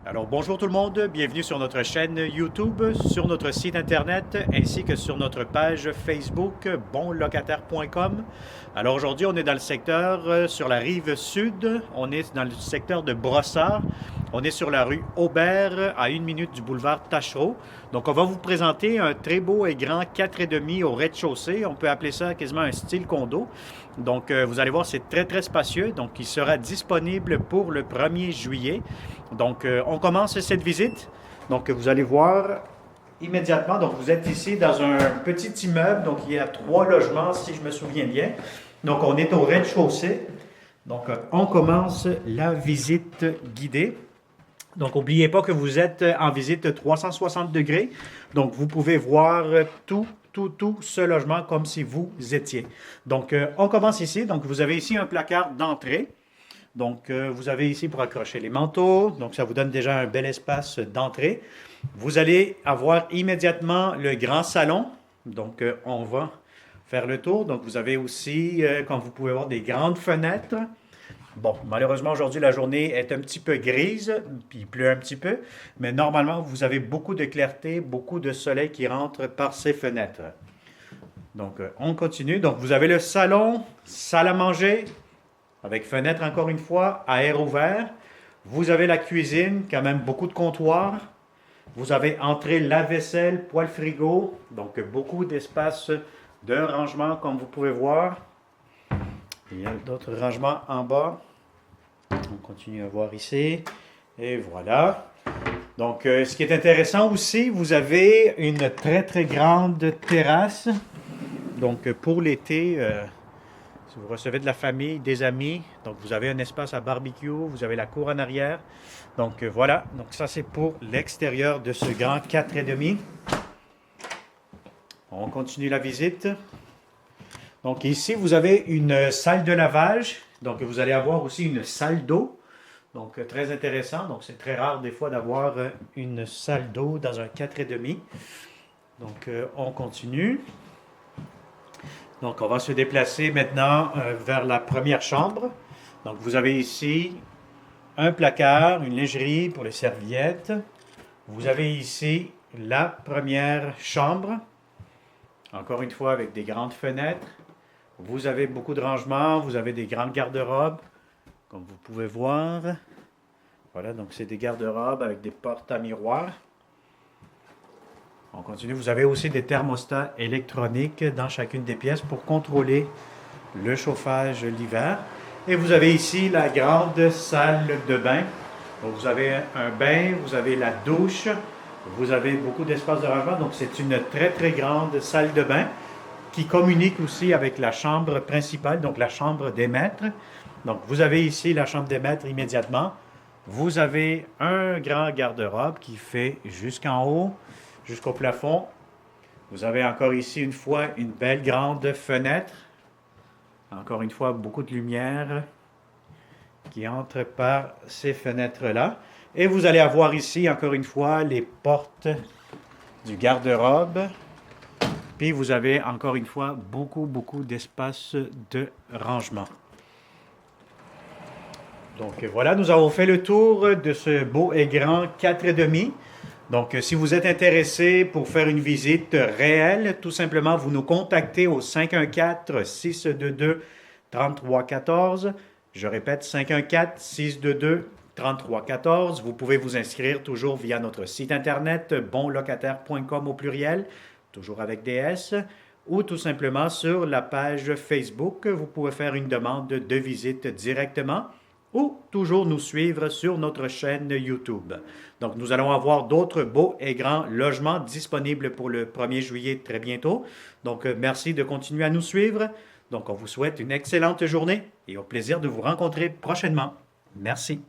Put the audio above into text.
Alors bonjour tout le monde, bienvenue sur notre chaîne YouTube, sur notre site internet ainsi que sur notre page Facebook bonlocataire.com. Alors aujourd'hui on est dans le secteur sur la rive sud, on est dans le secteur de Brossard, on est sur la rue Aubert à 1 minute du boulevard Tachereau. Donc on va vous présenter un très beau et grand 4,5 au rez-de-chaussée, on peut appeler ça quasiment un style condo. Donc vous allez voir c'est très spacieux, donc il sera disponible pour le 1er juillet. Donc, on commence cette visite. Donc, vous allez voir immédiatement. Donc, vous êtes ici dans un petit immeuble. Donc, il y a 3 logements, si je me souviens bien. Donc, on est au rez-de-chaussée. Donc, on commence la visite guidée. Donc, n'oubliez pas que vous êtes en visite 360 degrés. Donc, vous pouvez voir tout ce logement comme si vous étiez. Donc, on commence ici. Donc, vous avez ici un placard d'entrée. Donc, vous avez ici pour accrocher les manteaux. Donc, ça vous donne déjà un bel espace d'entrée. Vous allez avoir immédiatement le grand salon. Donc, on va faire le tour. Donc, vous avez aussi, comme vous pouvez voir, des grandes fenêtres. Bon, malheureusement, aujourd'hui, la journée est un petit peu grise, puis il pleut un petit peu. Mais normalement, vous avez beaucoup de clarté, beaucoup de soleil qui rentre par ces fenêtres. Donc, on continue. Donc, vous avez le salon, salle à manger, avec fenêtre encore une fois, à air ouvert. Vous avez la cuisine, quand même beaucoup de comptoirs. Vous avez entrée lave-vaisselle, poêle frigo, donc beaucoup d'espace de rangement comme vous pouvez voir. Il y a d'autres rangements en bas. On continue à voir ici. Et voilà. Donc, ce qui est intéressant aussi, vous avez une très grande terrasse. Donc, pour l'été, si vous recevez de la famille, des amis, donc vous avez un espace à barbecue, vous avez la cour en arrière. Donc voilà, donc ça c'est pour l'extérieur de ce grand 4,5. On continue la visite. Donc ici vous avez une salle de lavage, donc vous allez avoir aussi une salle d'eau. Donc très intéressant, donc c'est très rare des fois d'avoir une salle d'eau dans un 4,5. Donc on continue. Donc, on va se déplacer maintenant vers la première chambre. Donc, vous avez ici un placard, une lingerie pour les serviettes. Vous avez ici la première chambre. Encore une fois, avec des grandes fenêtres. Vous avez beaucoup de rangements. Vous avez des grandes garde-robes, comme vous pouvez voir. Voilà, donc c'est des garde-robes avec des portes à miroir. On continue. Vous avez aussi des thermostats électroniques dans chacune des pièces pour contrôler le chauffage l'hiver. Et vous avez ici la grande salle de bain. Donc vous avez un bain, vous avez la douche, vous avez beaucoup d'espace de rangement. Donc c'est une très grande salle de bain qui communique aussi avec la chambre principale, donc la chambre des maîtres. Donc vous avez ici la chambre des maîtres immédiatement. Vous avez un grand garde-robe qui fait jusqu'en haut, jusqu'au plafond. Vous avez encore ici une fois une belle grande fenêtre. Encore une fois, beaucoup de lumière qui entre par ces fenêtres-là. Et vous allez avoir ici, encore une fois, les portes du garde-robe. Puis vous avez, encore une fois, beaucoup d'espace de rangement. Donc voilà, nous avons fait le tour de ce beau et grand 4,5. Donc, si vous êtes intéressé pour faire une visite réelle, tout simplement, vous nous contactez au 514-622-3314. Je répète, 514-622-3314. Vous pouvez vous inscrire toujours via notre site internet bonlocataire.com au pluriel, toujours avec des S, ou tout simplement sur la page Facebook. Vous pouvez faire une demande de visite directement, ou toujours nous suivre sur notre chaîne YouTube. Donc, nous allons avoir d'autres beaux et grands logements disponibles pour le 1er juillet très bientôt. Donc, merci de continuer à nous suivre. Donc, on vous souhaite une excellente journée et au plaisir de vous rencontrer prochainement. Merci.